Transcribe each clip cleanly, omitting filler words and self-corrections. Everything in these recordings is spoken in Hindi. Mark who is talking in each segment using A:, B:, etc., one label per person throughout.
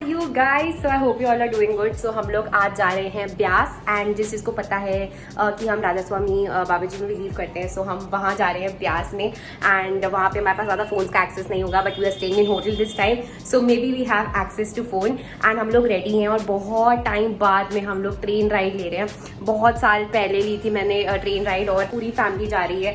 A: You guys, so I hope you all are doing good. So हम लोग आज जा रहे हैं ब्यास, एंड जिस चीज़ को पता है कि हम राधा स्वामी बाबा जी में बिलीव करते हैं, सो हम वहाँ जा रहे हैं ब्यास में। एंड वहाँ पे हमारे पास ज़्यादा फोन का एक्सेस नहीं होगा, but we are staying in hotel this time, so maybe we have access to phone. And हम लोग रेडी हैं और बहुत टाइम बाद में हम लोग ट्रेन राइड ले रहे हैं। बहुत साल पहले ली थी मैंने ट्रेन राइड, और पूरी फैमिली जा रही है,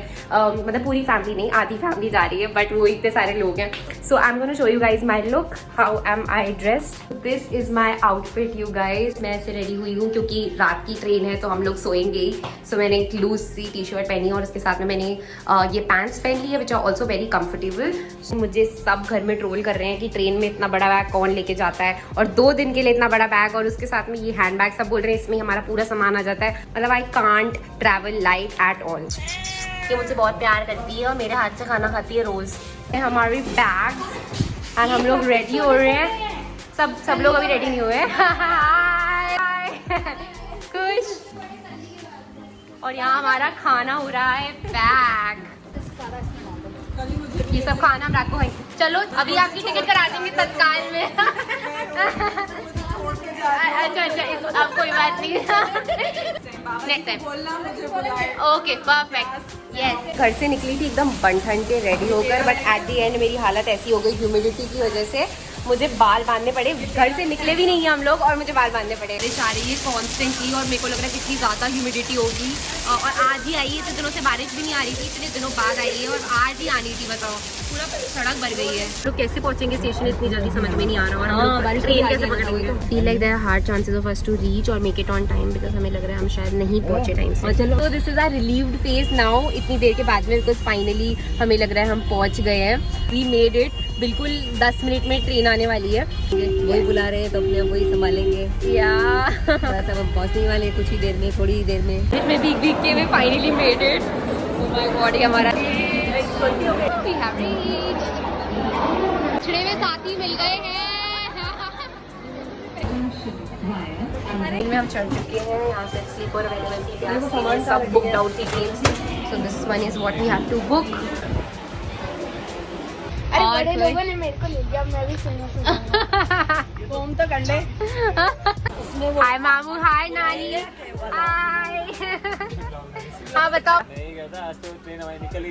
A: मतलब पूरी फैमिली नहीं, आधी फैमिली जा रही है, बट वो इतने सारे लोग हैं। So I am gonna show you guys my look, how am I dressed. This is my outfit you guys. मैं ऐसे रेडी हुई हूँ क्योंकि रात की ट्रेन है तो हम लोग सोएंगे ही। सो मैंने एक लूज सी टी शर्ट पहनी है और उसके साथ में मैंने ये पैंट्स पहन ली है, which are also very comfortable. मुझे सब घर में ट्रोल कर रहे हैं कि ट्रेन में इतना बड़ा बैग कौन लेके जाता है, और 2 दिन के लिए इतना बड़ा बैग, और उसके साथ में ये हैंड बैग। सब बोल रहे हैं इसमें हमारा पूरा सामान आ जाता है। मतलब I can't travel light at all. ये मुझसे बहुत प्यार करती है और मेरे हाथ से खाना खाती है रोज। हमारी बैग एंड हम लोग रेडी हो रहे हैं। सब लोग अभी रेडी नहीं हुए खुश। और यहाँ हमारा खाना हो रहा है बैग। ये सब खाना हम रात को खाएंगे। चलो अभी आपकी टिकट करा देंगे तत्काल में। अच्छा अब कोई बात नहीं। Next time okay perfect. Yes, घर से निकली थी एकदम बन ठन के रेडी होकर, बट एट द एंड मेरी हालत ऐसी हो गई ह्यूमिडिटी की वजह से, मुझे बाल बांधने पड़े। घर से निकले भी नहीं है हम लोग और मुझे बाल बांधने पड़े। बारिश आ रही है कॉन्स्टेंटली और मेरे को लग रहा है कितनी ज़्यादा ह्यूमिडिटी होगी। और आज ही आई है, इतने दिनों से बारिश भी नहीं आ रही थी, इतने दिनों बाद आई है और आज ही आनी थी। बताओ, पूरा सड़क भर गई है। तो कैसे पहुंचेंगे स्टेशन इतनी जल्दी समझ में नहीं आ रहा, और हम लोग ट्रेन कैसे पकड़ेंगे। Feel like there are hard chances of us to reach और make it on time, because हमें लग रहा है हम शायद नहीं पहुंचे टाइम से। चलो, तो this is our relieved face now, इतनी देर के बाद में, बिकॉज फाइनली हमें लग रहा है हम पहुंच गए हैं। We made it. बिल्कुल 10 मिनट में ट्रेन आने वाली है।
B: वही बुला रहे हैं तो अपने आप वही संभालेंगे।
A: या
B: बस अब हम पहुंचने वाले कुछ ही देर में, थोड़ी ही देर में।
A: मैं भीग के we finally made it. Oh my god, ये हमारा वी हैव रीच्ड। पिछड़े में साथी मिल गए हैं। में हम चढ़ चुके हैं। यहाँ से स्लीपर अवेलेबल थी, सब बुकड आउट थी ट्रेन से। So this one is what we have to book.
C: अरे बड़े लोगों ने मेरे को ले लिया, मैं भी सुना तुम तो कर ले।
A: हाय मामू, हाय नानी, हाय। हाँ बताओ।
D: नहीं गया था आज, तो ट्रेन हमारी
A: निकल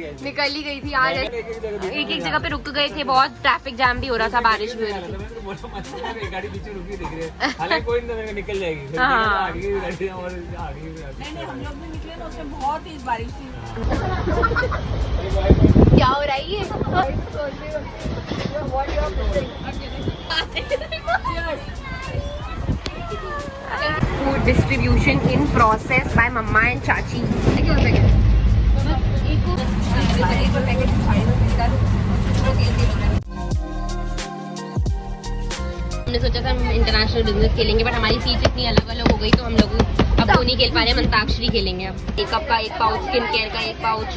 A: ही गई थी आज। एक जगह पे रुक गए थे, बहुत ट्रैफिक जाम भी हो रहा था, बारिश भी हो रही थी।
D: गाड़ी पीछे रुकी दिख रही है, हालांकि कोई नहीं, निकल जाएगी।
A: हाँ।
D: आगे की गाड़ी और आगे
C: नहीं, हम लोग भी निकले तो उसमें बहुत तेज बारिश थी।
A: क्या हो रहा है ये? Food distribution in process by mamma and चाची। हमने सोचा था हम इंटरनेशनल बिजनेस खेलेंगे, बट हमारी सीट इतनी अलग अलग हो गई तो हम लोग अब वो नहीं खेल पा रहे हैं। अंताक्षरी खेलेंगे अब। एक कप का एक पाउच, स्किन केयर का एक पाउच।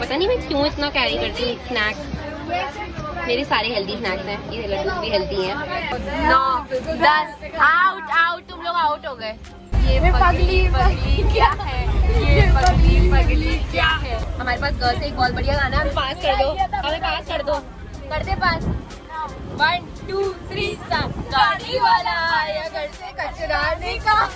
A: पता नहीं मैं क्यों इतना कैरी करती हूँ स्नैक्स। मेरे सारे हेल्दी स्नैक्स हैं, ये लड्डू भी हेल्दी हैं। 9, 10 आउट। तुम लोग आउट हो गए। ये पगली क्या है, ये पगली क्या है। हमारे पास गर्ल से एक बहुत बढ़िया गाना है, हमें पास कर दो, हमें पास कर दो। कर दे पास। 1 2 3 स्टार्ट। गाड़ी वाला आया घर से कचरा निकाल।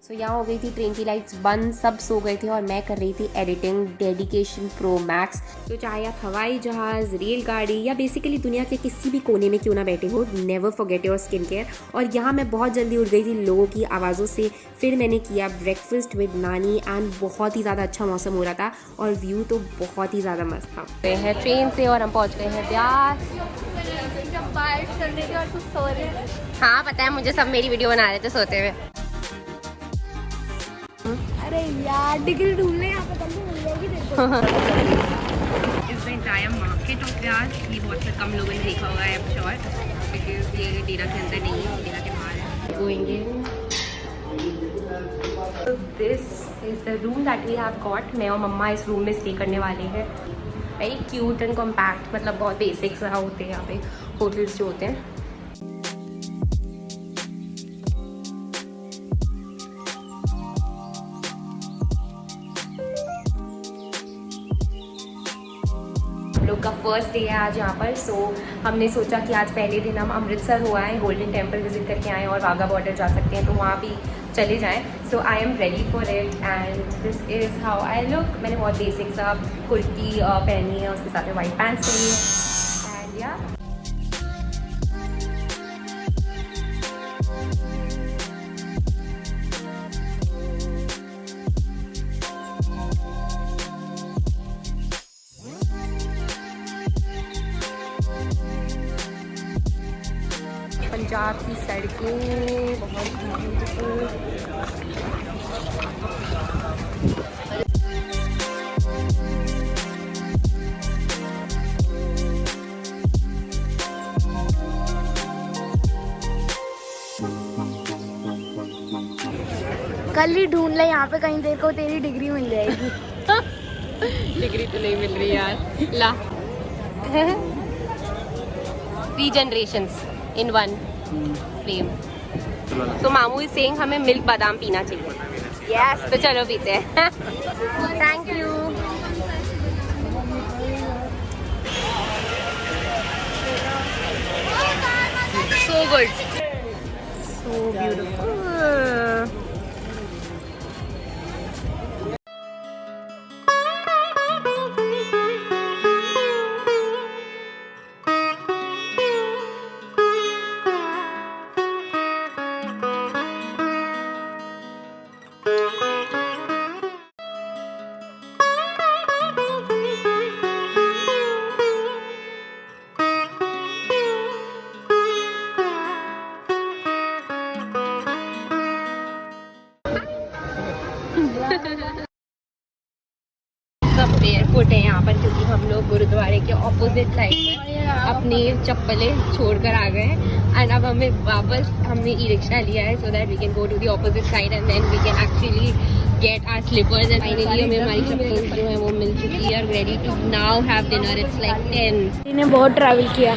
A: सो यहाँ हो गई थी ट्रेन की लाइट्स बंद, सब सो गए थे और मैं कर रही थी एडिटिंग डेडिकेशन प्रो मैक्स। तो चाहे आप हवाई जहाज, रेलगाड़ी या बेसिकली दुनिया के किसी भी कोने में क्यों ना बैठे हो, never forget your skin care. और यहाँ मैं बहुत जल्दी उठ गई थी लोगों की आवाज़ों से। फिर मैंने किया ब्रेकफास्ट विद नानी, एंड बहुत ही ज़्यादा अच्छा मौसम हो रहा था और व्यू तो बहुत ही ज़्यादा मस्त था। गए हैं ट्रेन से और हम पहुँच गए हैं ब्यास।
C: बारिश करने के बाद कुछ सो रहे हैं।
A: हाँ पता है मुझे, सब मेरी वीडियो बना रहे थे सोते हुए।
C: अरे यार डिग्री ढूंढने यहाँ पे जल्दी मिल जाएगी देखो।
A: इस एंटायर मार्केट ऑफ ब्यास, ये बहुत से कम लोगों ने देखा होगा है श्योर, बिकॉज ये डेरा के अंदर नहीं है, डेरा के बाहर है। गोइंगे। This is the room that we have got. मैं और मम्मा इस रूम में स्टे करने वाले हैं। वेरी क्यूट एंड कॉम्पैक्ट, मतलब बहुत बेसिक्स होते हैं यहाँ पे होटल्स जो होते हैं। लोग का फर्स्ट डे है आज यहाँ पर। सो हमने सोचा कि आज पहले दिन हम अमृतसर हो आए, गोल्डन टेम्पल विजिट करके आएँ और वाघा बॉर्डर जा सकते हैं तो वहाँ भी चले जाएँ। So I am ready for it and this is how I look. मैंने बहुत बेसिक सा कुर्ती पहनी है, उसके साथ में वाइट पैंट्स पहनी है एंड या पंजाब की सड़कें बहुत ब्यूटीफुल।
C: कल ही ढूंढ ले यहाँ पे कहीं, तेरे को तेरी डिग्री मिल जाएगी।
A: डिग्री तो नहीं मिल रही यार, ला 3 generations in one frame. तो मामू इज सेइंग हमें मिल्क बादाम पीना चाहिए। यस, तो चलो पीते हैं। Thank you. So good, so beautiful. सब बेयरफुट है यहाँ पर क्योंकि हम लोग गुरुद्वारे के ऑपोजिट साइड में अपनी चप्पलें छोड़कर आ गए हैं एंड अब हमें वापस हमने ई रिक्शा लिया है so that we can go to the opposite side and then we can actually get our slippers and finally हमें हमारी चप्पल जो है वो मिल चुकी है और ready to now have dinner. It's like 10।
C: इन्हें बहुत ट्रैवल किया,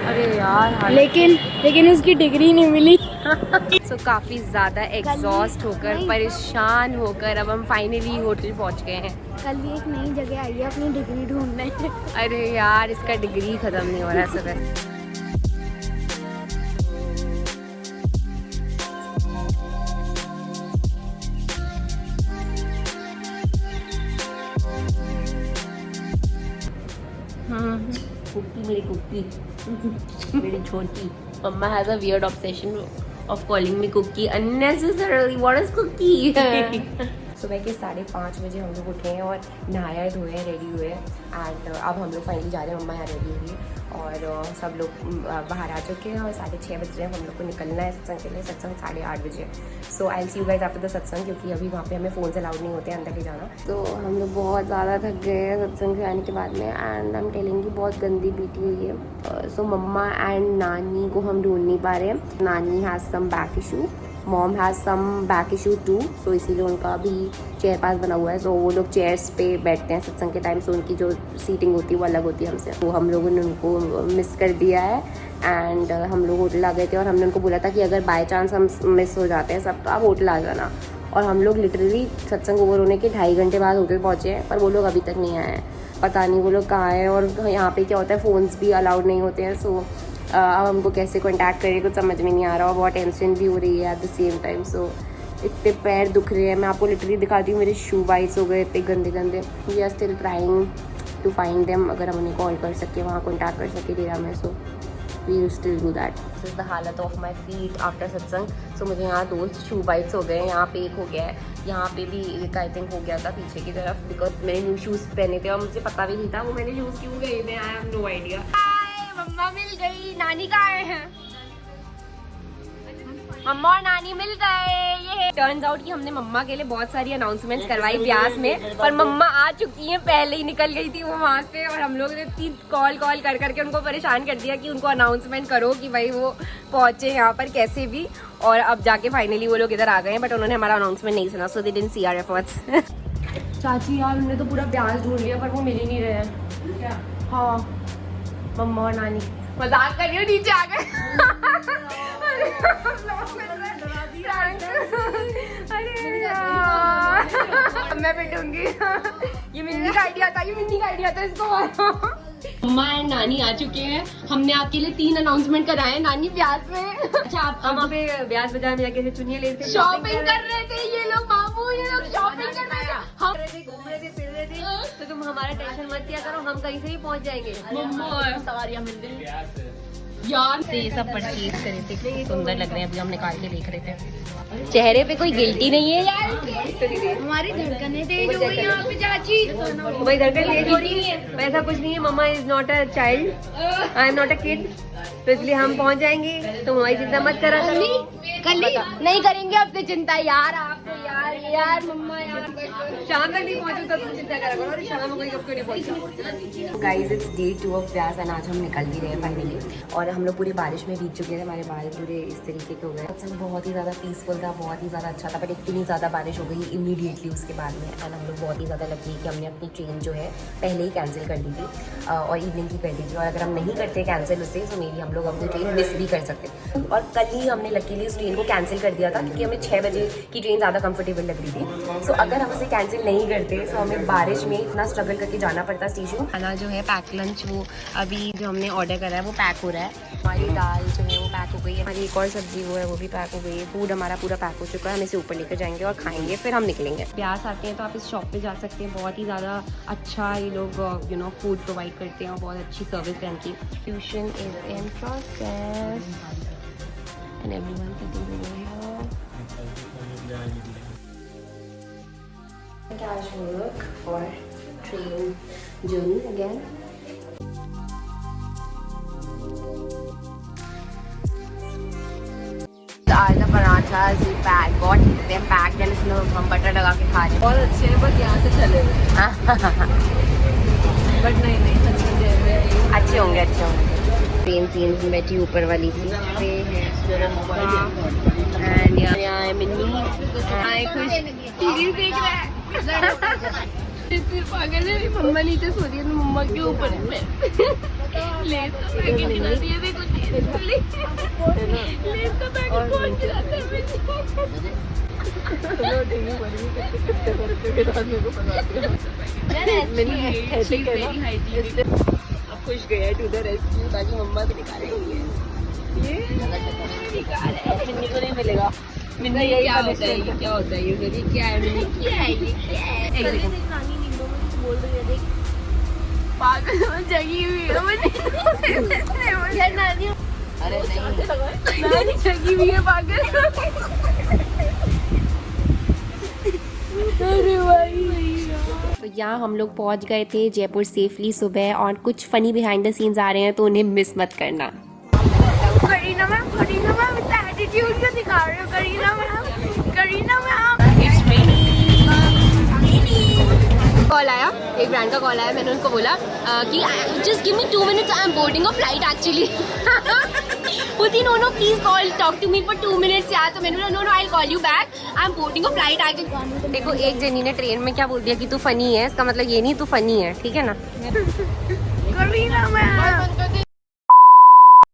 A: अरे यार
C: लेकिन उसकी डिग्री नहीं मिली।
A: सो काफ़ी ज़्यादा एग्जॉस्ट होकर परेशान होकर अब हम फाइनली होटल पहुँच गए हैं।
C: कल ही एक नई जगह आई है अपनी डिग्री ढूंढने।
A: अरे यार इसका डिग्री ख़त्म नहीं हो रहा है सर। कुकी मेरी कुकी मेरी छोटी mamma has a weird obsession of calling me cookie unnecessarily. What is cookie? सुबह के 5:30 बजे हम लोग उठे हैं और नहाया धोए रेडी हुए एंड अब हम लोग फाइनली जा रहे हैं। मम्मा यहाँ रेडी हुई और सब लोग बाहर आ चुके हैं और 6:30 बज रहे हैं। हम लोग को निकलना है सत्संग के लिए। सत्संग 8:30 बजे। So I will see you guys after the satsang क्योंकि अभी वहाँ पे हमें फ़ोन अलाउड नहीं होते हैं अंदर ले जाना। तो हम लोग बहुत ज़्यादा थक गए हैं सत्संग से आने के बाद में एंड हम टेलिंग की बहुत गंदी बीती हुई है। सो मम्मा एंड नानी को हम ढूंढ नहीं पा रहे हैं। Nani has some back issue, mom has some back issue too, so इसीलिए उनका भी चेयर पास बना हुआ है। सो वो लोग चेयर्स पे बैठते हैं सत्संग के टाइम, सो उनकी जो सीटिंग होती है वो अलग होती है हमसे। तो हम लोगों ने उनको मिस कर दिया है एंड हम लोग होटल आ गए थे और हमने उनको बोला था कि अगर बाय चांस हम मिस हो जाते हैं सब तो आप होटल आ जाना। और हम लोग लिटरली सत्संग ओवर होने के 2.5 घंटे बाद होटल पहुँचे हैं पर वो लोग अभी तक नहीं आए हैं। पता नहीं वो लोग कहाँ हैं और यहाँ पे क्या होता है फ़ोन्स भी अलाउड नहीं होते हैं। सो अब हमको कैसे कॉन्टैक्ट करें कुछ समझ में नहीं आ रहा और बहुत टेंशन भी हो रही है एट द सेम टाइम। सो इतने पैर दुख रहे हैं, मैं आपको लिटरली दिखाती हूँ, मेरे शू बाइट्स हो गए इतने गंदे गंदे। We are still trying to find them, अगर हम उन्हें कॉल कर सके वहाँ कॉन्टैक्ट कर सके डेरा में। So we will still do that. This is the हालत of my feet after satsang. सो मुझे यहाँ 2 शू बाइट्स हो गए हैं, यहाँ पे एक हो गया है, यहाँ पे भी एक आई थिंक हो गया था पीछे की तरफ बिकॉज मैंने न्यू शूज़ पहने थे और मुझे पता भी नहीं था वो मैंने शूज़ क्यों गए थे। I have no idea. मम्मा मिल गई, नानी कहाँ आए हैं? मम्मा और नानी मिल गए। ये टर्न्स आउट कि हमने मम्मा के लिए बहुत सारी अनाउंसमेंट्स करवाई ब्यास में पर मम्मा आ चुकी हैं, पहले ही निकल गई थी वो वहाँ से और हम लोग ने 3 कॉल कर करके उनको परेशान कर दिया कि उनको अनाउंसमेंट करो कि भाई वो पहुँचे यहाँ पर कैसे भी। और अब जाके फाइनली वो लोग इधर आ गए हैं बट उन्होंने हमारा अनाउंसमेंट नहीं सुना, so they didn't see our efforts. चाची यार हमने तो पूरा ब्यास ढूंढ लिया पर वो मिल ही नहीं रहे हैं। क्या? हाँ मम्मा और नानी मजाक कर रही हो, नीचे आ गए। अरे यार मैं पिटूंगी। ये मिन्नी का आइडिया था, इसको मारो। मम्मा एंड नानी आ चुके हैं। हमने आपके लिए 3 अनाउंसमेंट कराए हैं नानी ब्यास में। अच्छा आप
B: हम वहाँ पे ब्यास बाजार में जाके चुनिया लेते
A: शॉपिंग कर रहे थे ये लोग मामू, ये लोग शॉपिंग कर रहे थे। हम
B: घूम रहे थे फिर रहे थे, तो तुम हमारा टेंशन मत किया करो, हम कहीं से भी पहुँच जाएंगे।
A: मम्मा सवारियां मिल गई यार
B: से ये सब परचेज करे थे, कितने सुंदर लग रहे हैं। अभी हम निकाल के देख रहे थे, चेहरे पे कोई गिल्टी नहीं है यार।
C: हमारी धड़कने तेज हो गई यहाँ पे चाची।
B: भाई धड़कन तेज हो रही है, वैसा कुछ नहीं है। Mamma is not a child, I am not a kid, तो इसलिए हम पहुंच जाएंगे। तो हमारी चिंता मत करा करो।
C: कल नहीं करेंगे अब से चिंता यार आपको यार मम्मा यार।
B: शाम तक नहीं पहुंचू तब तुम चिंता करा करो, और शाम को कोई कब क्यों नहीं पहुंचा।
A: Guys it's day 2 of Beas and आज हम निकल भी रहे हैं फाइनली। और हम लोग पूरी बारिश में भीग चुके थे, हमारे बाल पूरे इस तरीके के हो गए। मौसम बहुत ही ज़्यादा पीसफुल था, बहुत ही ज़्यादा अच्छा था, बट इतनी ज़्यादा बारिश हो गई इमीडिएटली उसके बाद में। एंड हम लोग बहुत ही ज़्यादा लकी कि हमने अपनी ट्रेन जो है पहले ही कैंसिल कर दी थी और इवनिंग की कर दी थी। और अगर हम नहीं करते कैंसिल उसे तो मेरी हम लोग अपनी ट्रेन मिस भी कर सकते। और कल ही हमने लकीली उस ट्रेन को कैंसिल कर दिया था क्योंकि हमें 6 बजे की ट्रेन ज़्यादा कंफर्टेबल लग रही थी। सो अगर हम उसे कैंसिल नहीं करते तो हमें बारिश में इतना स्ट्रगल करके जाना पड़ता स्टेशन।
B: खाना जो है पैक लंच, वो अभी जो हमने ऑर्डर करा है वो पैक हो रहा है। हमारी दाल जो है वो पैक हो गई है, हमारी एक और सब्जी वो है वो भी पैक हो गई है। फूड हमारा पूरा पैक हो चुका है, हम इसे ऊपर लेकर जाएंगे और खाएंगे, फिर हम निकलेंगे। ब्यास आते हैं तो आप इस शॉप पे जा सकते हैं, बहुत ही ज़्यादा अच्छा ये लोग फूड प्रोवाइड करते हैं और बहुत अच्छी सर्विस है इनकी। Tuition is in process and everyone sitting over here.
A: Cash work for train journey again.
B: आलू पराठा जी पैक, बहुत टिकते हैं पैक, एंड इसमें हम बटर लगा के खा रहे हैं। बहुत अच्छे हैं, बस यहाँ से चले बट नहीं अच्छे होंगे अच्छे होंगे। ट्रेन सीन में बैठी ऊपर वाली सीट पे है एंड यहाँ है मिन्नी खुश सीरीज देख रहा है।
C: पागल है मम्मा नीचे सो रही है, मम्मा के ऊपर ले
B: खुश गया टू द रेस्क्यू ताकि मम्मा भी निकालेंगे। ये मिन्नी को नहीं मिलेगा। मिन्नी क्या होता है ये, क्या होता है ये, क्या है मिन्नी, क्या है ये, क्या है।
C: नानी नींदों में कुछ बोल रही है, देख पागल जगी हुई है यार नानी।
B: अरे नहीं
C: नानी जगी हुई है पागल। अरे भाई
A: तो यहाँ हम लोग पहुँच गए थे जयपुर सेफली सुबह, और कुछ फनी बिहाइंड द सीन्स आ रहे हैं तो उन्हें मिस मत करना।
C: करीना मैम इतना एटीट्यूड क्यों दिखा रहे हो? करीना मैम
A: कॉल आया, एक ब्रांड का कॉल आया, मैंने उनको बोला कि just give me 2 minutes, I am boarding a flight actually. बोलती no please call talk to me for 2 minutes यार। तो मैंने बोला no I will call you back, I am boarding a flight actually. देखो एक जनी ने ट्रेन में क्या बोल दिया कि तू फनी है, इसका मतलब ये नहीं तू फनी है, ठीक है ना।
C: करीना मैम